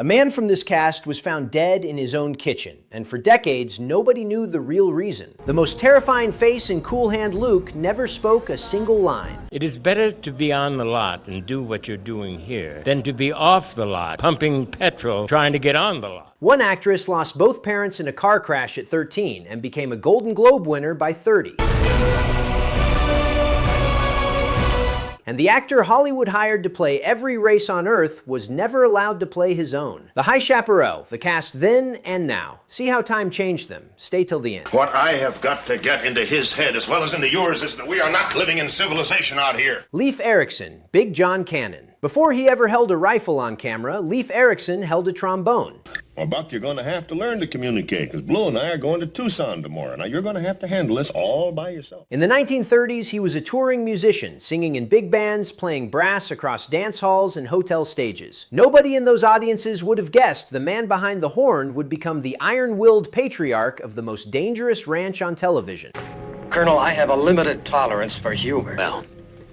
A man from this cast was found dead in his own kitchen, and for decades, nobody knew the real reason. The most terrifying face in Cool Hand Luke never spoke a single line. It is better to be on the lot and do what you're doing here than to be off the lot, pumping petrol, trying to get on the lot. One actress lost both parents in a car crash at 13 and became a Golden Globe winner by 30. And the actor Hollywood hired to play every race on Earth was never allowed to play his own. The High Chaparral, the cast then and now. See how time changed them. Stay till the end. What I have got to get into his head as well as into yours is that we are not living in civilization out here. Leif Erickson, Big John Cannon. Before he ever held a rifle on camera, Leif Erickson held a trombone. Well, Buck, you're going to have to learn to communicate, because Blue and I are going to Tucson tomorrow. Now, you're going to have to handle this all by yourself. In the 1930s, he was a touring musician, singing in big bands, playing brass across dance halls and hotel stages. Nobody in those audiences would have guessed the man behind the horn would become the iron-willed patriarch of the most dangerous ranch on television. Colonel, I have a limited tolerance for humor. Well,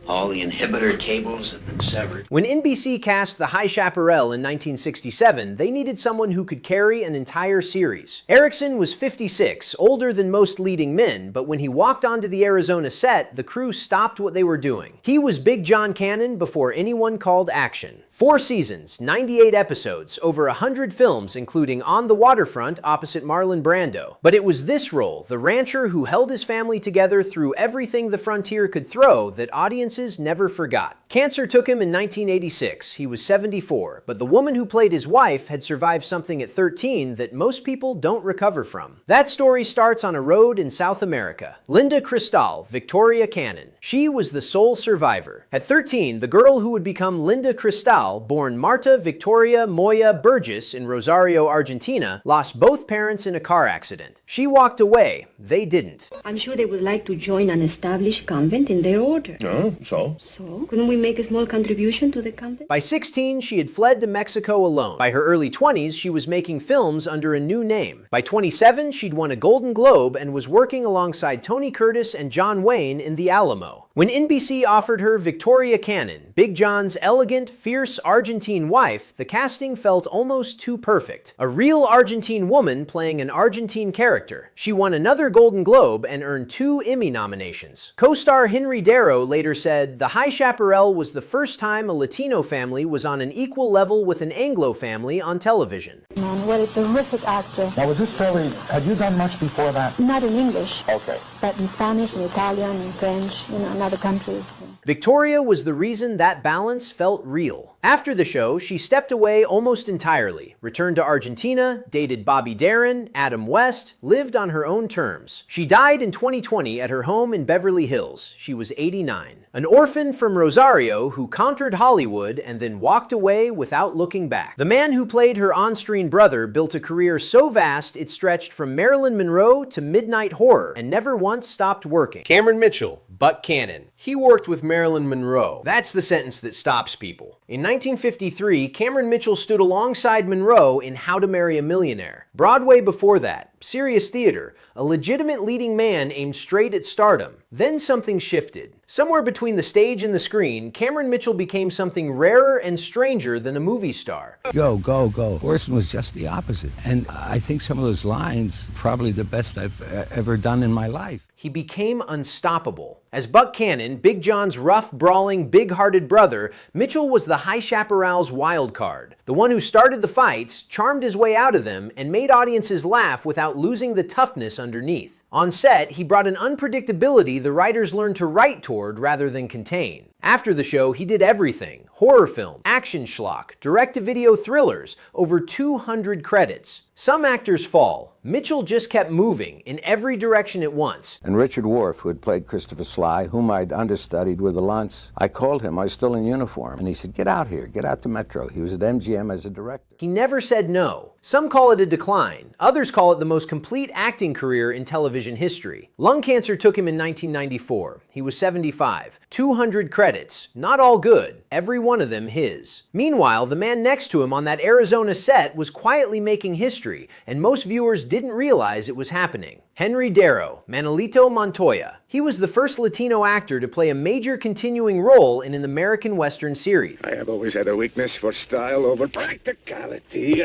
all the inhibitor cables have been severed. When NBC cast The High Chaparral in 1967, they needed someone who could carry an entire series. Erickson was 56, older than most leading men, but when he walked onto the Arizona set, the crew stopped what they were doing. He was Big John Cannon before anyone called action. 4 seasons, 98 episodes, over 100 films including On the Waterfront opposite Marlon Brando. But it was this role, the rancher who held his family together through everything the frontier could throw, that audiences never forgot. Cancer took him in 1986. He was 74, but the woman who played his wife had survived something at 13 that most people don't recover from. That story starts on a road in South America. Linda Cristal, Victoria Cannon. She was the sole survivor. At 13, the girl who would become Linda Cristal, born Marta Victoria Moya Burgess in Rosario, Argentina, lost both parents in a car accident. She walked away. They didn't. I'm sure they would like to join an established convent in their order. Oh, so? So? Couldn't we make a small contribution to the convent? By 16, she had fled to Mexico alone. By her early 20s, she was making films under a new name. By 27, she'd won a Golden Globe and was working alongside Tony Curtis and John Wayne in The Alamo. When NBC offered her Victoria Cannon, Big John's elegant, fierce Argentine wife, the casting felt almost too perfect. A real Argentine woman playing an Argentine character. She won another Golden Globe and earned 2 Emmy nominations. Co-star Henry Darrow later said, "The High Chaparral was the first time a Latino family was on an equal level with an Anglo family on television." Man, what a terrific actor. Now, was this fairly, had you done much before that? Not in English. Okay. But in Spanish and Italian and French, in other countries. Victoria was the reason that balance felt real. After the show, she stepped away almost entirely, returned to Argentina, dated Bobby Darin, Adam West, lived on her own terms. She died in 2020 at her home in Beverly Hills. She was 89. An orphan from Rosario who conquered Hollywood and then walked away without looking back. The man who played her on-screen brother built a career so vast it stretched from Marilyn Monroe to midnight horror and never once stopped working. Cameron Mitchell, Buck Cannon. He worked with Marilyn Monroe. That's the sentence that stops people. In 1953, Cameron Mitchell stood alongside Monroe in How to Marry a Millionaire. Broadway before that, serious theater, a legitimate leading man aimed straight at stardom. Then something shifted. Somewhere between the stage and the screen, Cameron Mitchell became something rarer and stranger than a movie star. Go, go, go. Orson was just the opposite. And I think some of those lines, probably the best I've ever done in my life. He became unstoppable. As Buck Cannon, Big John's rough, brawling, big-hearted brother, Mitchell was the High Chaparral's wild card. The one who started the fights, charmed his way out of them, and made audiences laugh without losing the toughness underneath. On set, he brought an unpredictability the writers learned to write toward rather than contain. After the show, he did everything. Horror film, action schlock, direct-to-video thrillers, over 200 credits. Some actors fall. Mitchell just kept moving in every direction at once. And Richard Worf, who had played Christopher Sly, whom I'd understudied with the Luntz, I called him. I was still in uniform. And he said, "Get out here. Get out to Metro." He was at MGM as a director. He never said no. Some call it a decline. Others call it the most complete acting career in television history. Lung cancer took him in 1994. He was 75. 200 credits. credits, not all good, every one of them his. Meanwhile, the man next to him on that Arizona set was quietly making history, and most viewers didn't realize it was happening. Henry Darrow, Manolito Montoya. He was the first Latino actor to play a major continuing role in an American Western series. I have always had a weakness for style over practicality.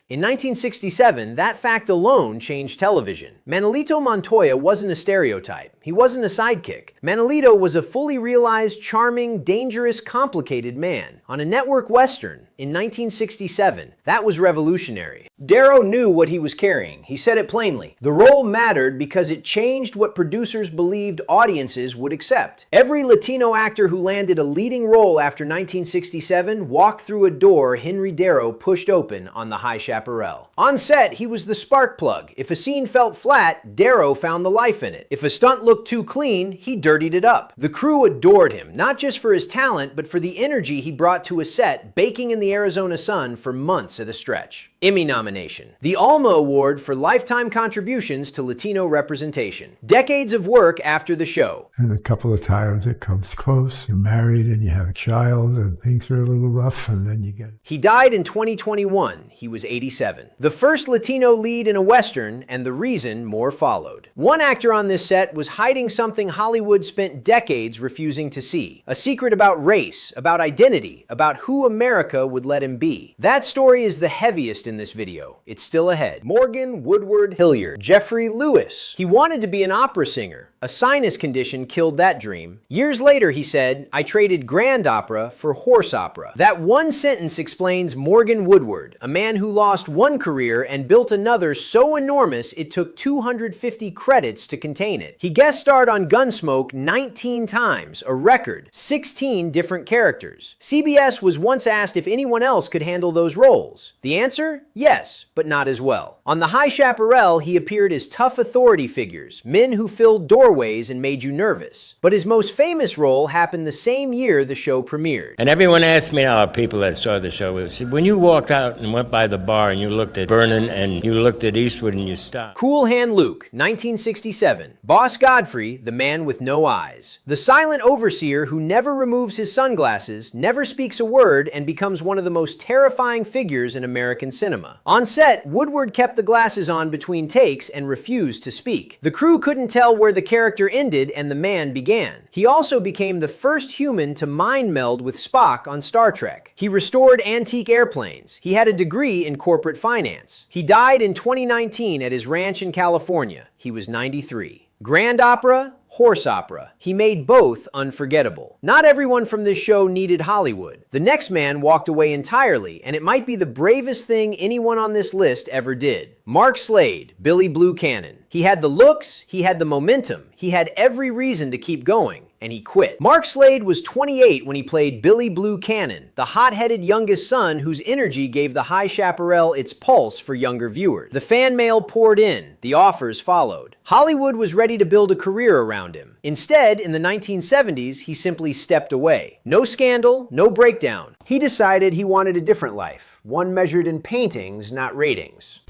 In 1967, that fact alone changed television. Manolito Montoya wasn't a stereotype. He wasn't a sidekick. Manolito was a fully realized, charming, dangerous, complicated man. On a network western in 1967, that was revolutionary. Darrow knew what he was carrying. He said it plainly. The role mattered because it changed what producers believed audiences would accept. Every Latino actor who landed a leading role after 1967 walked through a door Henry Darrow pushed open on the High Chaparral. On set, he was the spark plug. If a scene felt flat, Darrow found the life in it. If a stunt looked too clean, he dirtied it up. The crew adored him, not just for his talent, but for the energy he brought to a set, baking in the Arizona sun for months at a stretch. Emmy nomination. The Alma Award for Lifetime Contributions to Latino Representation. Decades of work after the show. And a couple of times it comes close. You're married and you have a child and things are a little rough and then you get... He died in 2021. He was 87. The first Latino lead in a Western, and the reason more followed. One actor on this set was hiding something Hollywood spent decades refusing to see. A secret about race, about identity, about who America would let him be. That story is the heaviest in this video. It's still ahead. Morgan Woodward Hilliard. Jeffrey Lewis. He wanted to be an opera singer. A sinus condition killed that dream. Years later, he said, "I traded grand opera for horse opera." That one sentence explains Morgan Woodward, a man who lost one career and built another so enormous it took 250 credits to contain it. He guest starred on Gunsmoke 19 times, a record, 16 different characters. CBS was once asked if anyone else could handle those roles. The answer? Yes, but not as well. On the High Chaparral, he appeared as tough authority figures, men who filled doorways and made you nervous. But his most famous role happened the same year the show premiered. And everyone asked me now, people that saw the show, when you walked out and went by the bar and you looked at Vernon and you looked at Eastwood and you stopped. Cool Hand Luke, 1967. Boss Godfrey, the man with no eyes. The silent overseer who never removes his sunglasses, never speaks a word, and becomes one of the most terrifying figures in American cinema. On set, Woodward kept the glasses on between takes and refused to speak. The crew couldn't tell where the character ended and the man began. He also became the first human to mind meld with Spock on Star Trek. He restored antique airplanes. He had a degree in corporate finance. He died in 2019 at his ranch in California. He was 93. Grand opera, horse opera. He made both unforgettable. Not everyone from this show needed Hollywood. The next man walked away entirely, and it might be the bravest thing anyone on this list ever did. Mark Slade, Billy Blue Cannon. He had the looks, he had the momentum, he had every reason to keep going, and he quit. Mark Slade was 28 when he played Billy Blue Cannon, the hot-headed youngest son whose energy gave the High Chaparral its pulse for younger viewers. The fan mail poured in, the offers followed. Hollywood was ready to build a career around him. Instead, in the 1970s, he simply stepped away. No scandal, no breakdown. He decided he wanted a different life, one measured in paintings, not ratings.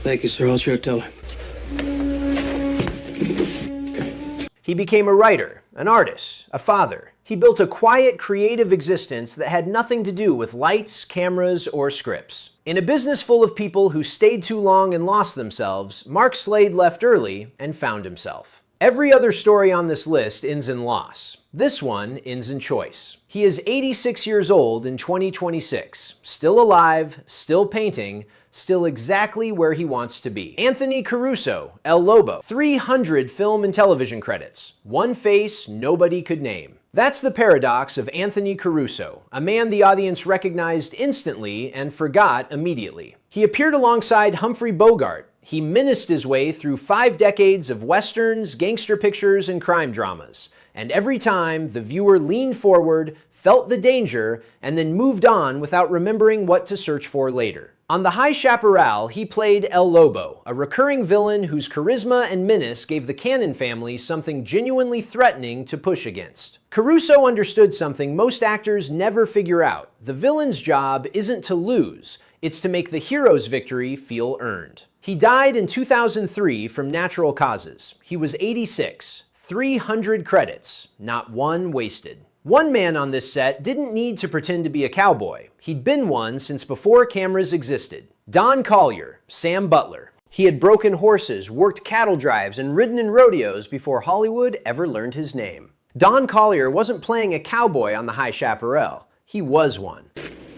Thank you, sir. I'll sure tell him. He became a writer, an artist, a father. He built a quiet, creative existence that had nothing to do with lights, cameras, or scripts. In a business full of people who stayed too long and lost themselves, Mark Slade left early and found himself. Every other story on this list ends in loss. This one ends in choice. He is 86 years old in 2026, still alive, still painting, still exactly where he wants to be. Anthony Caruso, El Lobo, 300 film and television credits, one face nobody could name. That's the paradox of Anthony Caruso, a man the audience recognized instantly and forgot immediately. He appeared alongside Humphrey Bogart. He menaced his way through 5 decades of westerns, gangster pictures, and crime dramas. And every time, the viewer leaned forward, felt the danger, and then moved on without remembering what to search for later. On the High Chaparral, he played El Lobo, a recurring villain whose charisma and menace gave the Cannon family something genuinely threatening to push against. Caruso understood something most actors never figure out. The villain's job isn't to lose, it's to make the hero's victory feel earned. He died in 2003 from natural causes. He was 86. 300 credits, not one wasted. One man on this set didn't need to pretend to be a cowboy. He'd been one since before cameras existed. Don Collier, Sam Butler. He had broken horses, worked cattle drives, and ridden in rodeos before Hollywood ever learned his name. Don Collier wasn't playing a cowboy on the High Chaparral. He was one.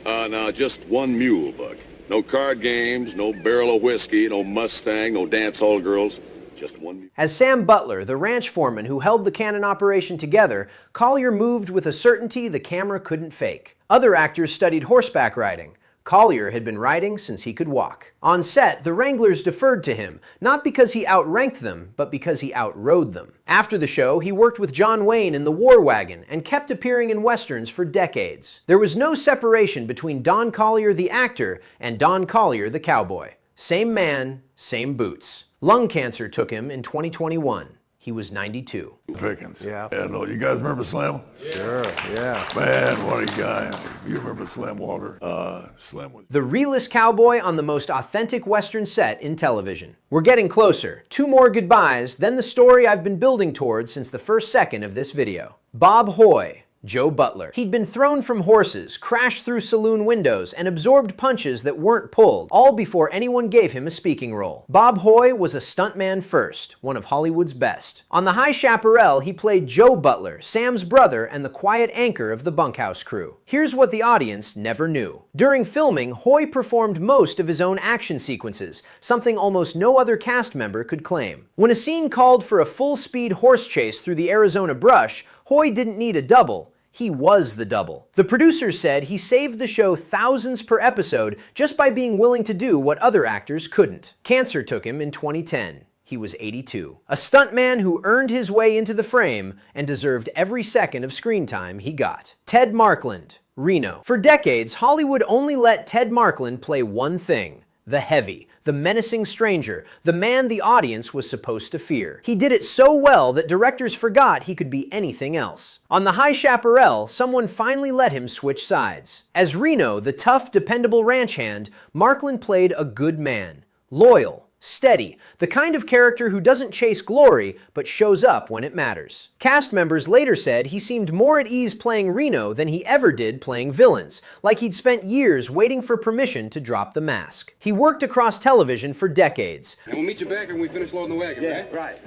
Now just one mule, Buck. No card games, no barrel of whiskey, no Mustang, no dance hall girls. Just one mule. As Sam Butler, the ranch foreman who held the cannon operation together, Collier moved with a certainty the camera couldn't fake. Other actors studied horseback riding. Collier had been riding since he could walk. On set, the Wranglers deferred to him, not because he outranked them, but because he outrode them. After the show, he worked with John Wayne in the War Wagon and kept appearing in westerns for decades. There was no separation between Don Collier the actor and Don Collier the cowboy. Same man, same boots. Lung cancer took him in 2021. He was 92. Pickens. Yeah. No, you guys remember Slim? Sure, yeah. Man, what a guy. You remember Slim Walker? Slim was... The realest cowboy on the most authentic Western set in television. We're getting closer. 2 more goodbyes, then the story I've been building towards since the first second of this video. Bob Hoye. Joe Butler. He'd been thrown from horses, crashed through saloon windows, and absorbed punches that weren't pulled, all before anyone gave him a speaking role. Bob Hoye was a stuntman first, one of Hollywood's best. On the High Chaparral, he played Joe Butler, Sam's brother and the quiet anchor of the bunkhouse crew. Here's what the audience never knew. During filming, Hoye performed most of his own action sequences, something almost no other cast member could claim. When a scene called for a full-speed horse chase through the Arizona brush, Hoye didn't need a double. He was the double. The producers said he saved the show thousands per episode just by being willing to do what other actors couldn't. Cancer took him in 2010. He was 82. A stuntman who earned his way into the frame and deserved every second of screen time he got. Ted Markland, Reno. For decades, Hollywood only let Ted Markland play one thing: the heavy, the menacing stranger, the man the audience was supposed to fear. He did it so well that directors forgot he could be anything else. On the High Chaparral, someone finally let him switch sides. As Reno, the tough, dependable ranch hand, Markland played a good man. Loyal. Steady, the kind of character who doesn't chase glory, but shows up when it matters. Cast members later said he seemed more at ease playing Reno than he ever did playing villains, like he'd spent years waiting for permission to drop the mask. He worked across television for decades. And we'll meet you back when we finish loading the wagon, Right.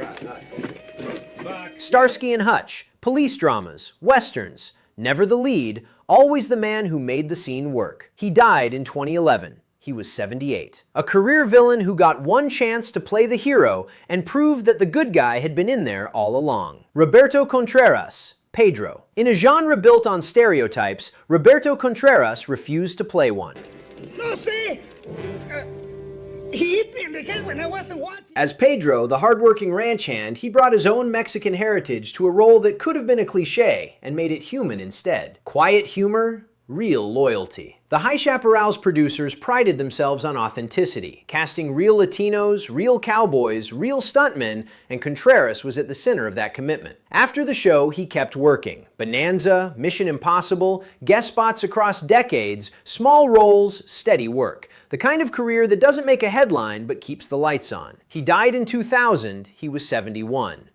Starsky and Hutch, police dramas, westerns. Never the lead, always the man who made the scene work. He died in 2011. He was 78. A career villain who got one chance to play the hero and proved that the good guy had been in there all along. Roberto Contreras, Pedro. In a genre built on stereotypes, Roberto Contreras refused to play one. No, see? He hit me in the head when I wasn't watching. As Pedro, the hardworking ranch hand, he brought his own Mexican heritage to a role that could have been a cliché and made it human instead. Quiet humor, real loyalty. The High Chaparral's producers prided themselves on authenticity, casting real Latinos, real cowboys, real stuntmen, and Contreras was at the center of that commitment. After the show, he kept working. Bonanza, Mission Impossible, guest spots across decades, small roles, steady work. The kind of career that doesn't make a headline but keeps the lights on. He died in 2000. He was 71.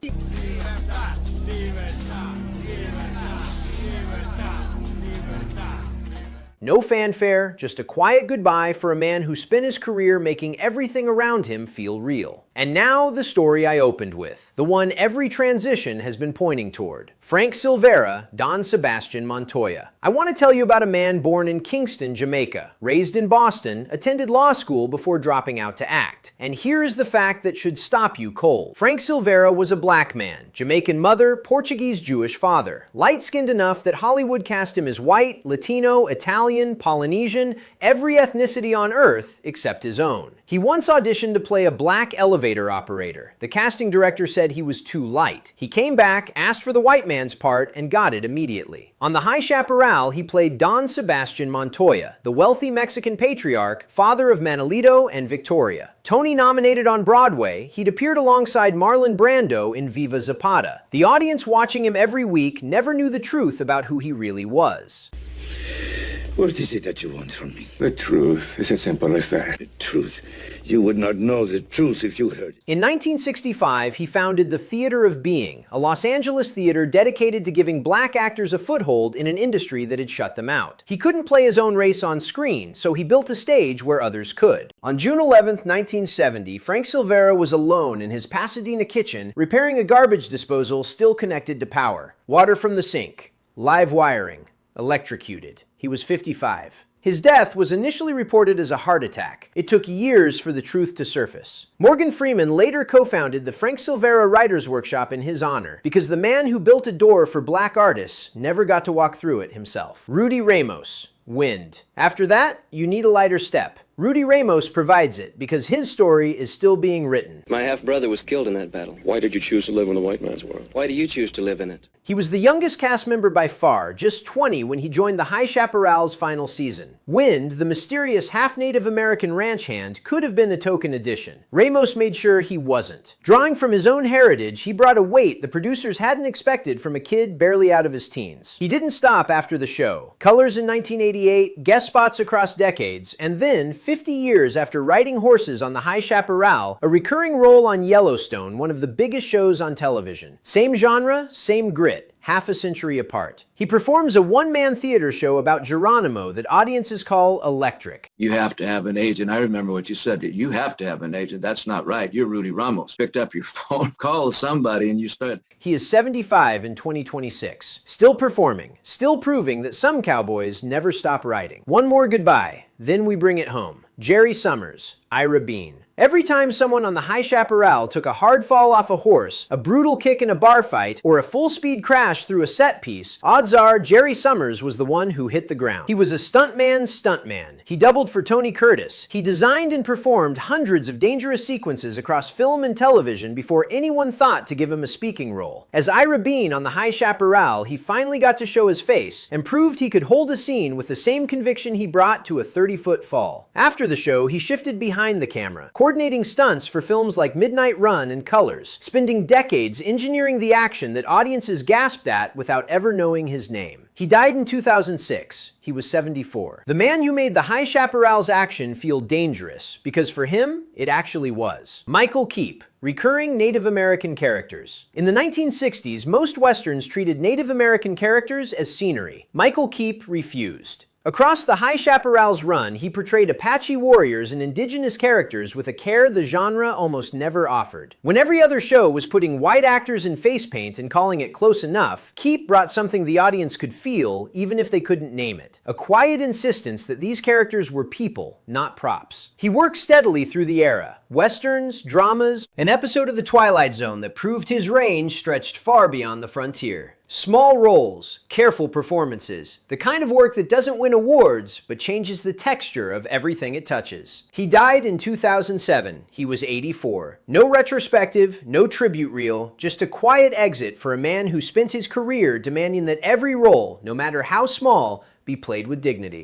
No fanfare, just a quiet goodbye for a man who spent his career making everything around him feel real. And now the story I opened with, the one every transition has been pointing toward. Frank Silvera, Don Sebastian Montoya. I want to tell you about a man born in Kingston, Jamaica, raised in Boston, attended law school before dropping out to act. And here is the fact that should stop you cold. Frank Silvera was a black man, Jamaican mother, Portuguese Jewish father. Light-skinned enough that Hollywood cast him as white, Latino, Italian, Polynesian, every ethnicity on earth except his own. He once auditioned to play a black elevator operator. The casting director said he was too light. He came back, asked for the white man's part, and got it immediately. On the High Chaparral, he played Don Sebastian Montoya, the wealthy Mexican patriarch, father of Manolito and Victoria. Tony-nominated on Broadway, he'd appeared alongside Marlon Brando in Viva Zapata. The audience watching him every week never knew the truth about who he really was. What is it that you want from me? The truth. It's as simple as that. The truth. You would not know the truth if you heard it. In 1965, he founded the Theater of Being, a Los Angeles theater dedicated to giving black actors a foothold in an industry that had shut them out. He couldn't play his own race on screen, so he built a stage where others could. On June 11, 1970, Frank Silvera was alone in his Pasadena kitchen repairing a garbage disposal still connected to power. Water from the sink, live wiring, electrocuted. He was 55. His death was initially reported as a heart attack. It took years for the truth to surface. Morgan Freeman later co-founded the Frank Silvera Writers Workshop in his honor because the man who built a door for black artists never got to walk through it himself. Rudy Ramos, Wind. After that, you need a lighter step. Rudy Ramos provides it because his story is still being written. My half-brother was killed in that battle. Why did you choose to live in the white man's world? Why do you choose to live in it? He was the youngest cast member by far, just 20 when he joined the High Chaparral's final season. Wind, the mysterious half-Native American ranch hand, could have been a token addition. Ramos made sure he wasn't. Drawing from his own heritage, he brought a weight the producers hadn't expected from a kid barely out of his teens. He didn't stop after the show. Colors in 1988, guest spots across decades, and then, 50 years after riding horses on the High Chaparral, a recurring role on Yellowstone, one of the biggest shows on television. Same genre, same grit, half a century apart. He performs a one-man theater show about Geronimo that audiences call electric. You have to have an agent. I remember what you said. You have to have an agent. That's not right. You're Rudy Ramos. Picked up your phone, called somebody, and you start. He is 75 in 2026. Still performing, still proving that some cowboys never stop riding. One more goodbye, then we bring it home. Jerry Summers, Ira Bean. Every time someone on the High Chaparral took a hard fall off a horse, a brutal kick in a bar fight, or a full-speed crash through a set piece, odds are Jerry Summers was the one who hit the ground. He was a stuntman. He doubled for Tony Curtis. He designed and performed hundreds of dangerous sequences across film and television before anyone thought to give him a speaking role. As Ira Bean on the High Chaparral, he finally got to show his face and proved he could hold a scene with the same conviction he brought to a 30-foot fall. After the show, he shifted behind the camera, coordinating stunts for films like Midnight Run and Colors, spending decades engineering the action that audiences gasped at without ever knowing his name. He died in 2006. He was 74. The man who made the High Chaparral's action feel dangerous, because for him, it actually was. Michael Keep, recurring Native American characters. In the 1960s, most Westerns treated Native American characters as scenery. Michael Keep refused. Across the High Chaparral's run, he portrayed Apache warriors and indigenous characters with a care the genre almost never offered. When every other show was putting white actors in face paint and calling it close enough, Keep brought something the audience could feel, even if they couldn't name it. A quiet insistence that these characters were people, not props. He worked steadily through the era. Westerns, dramas, an episode of The Twilight Zone that proved his range stretched far beyond the frontier. Small roles, careful performances, the kind of work that doesn't win awards, but changes the texture of everything it touches. He died in 2007. He was 84. No retrospective, no tribute reel, just a quiet exit for a man who spent his career demanding that every role, no matter how small, be played with dignity.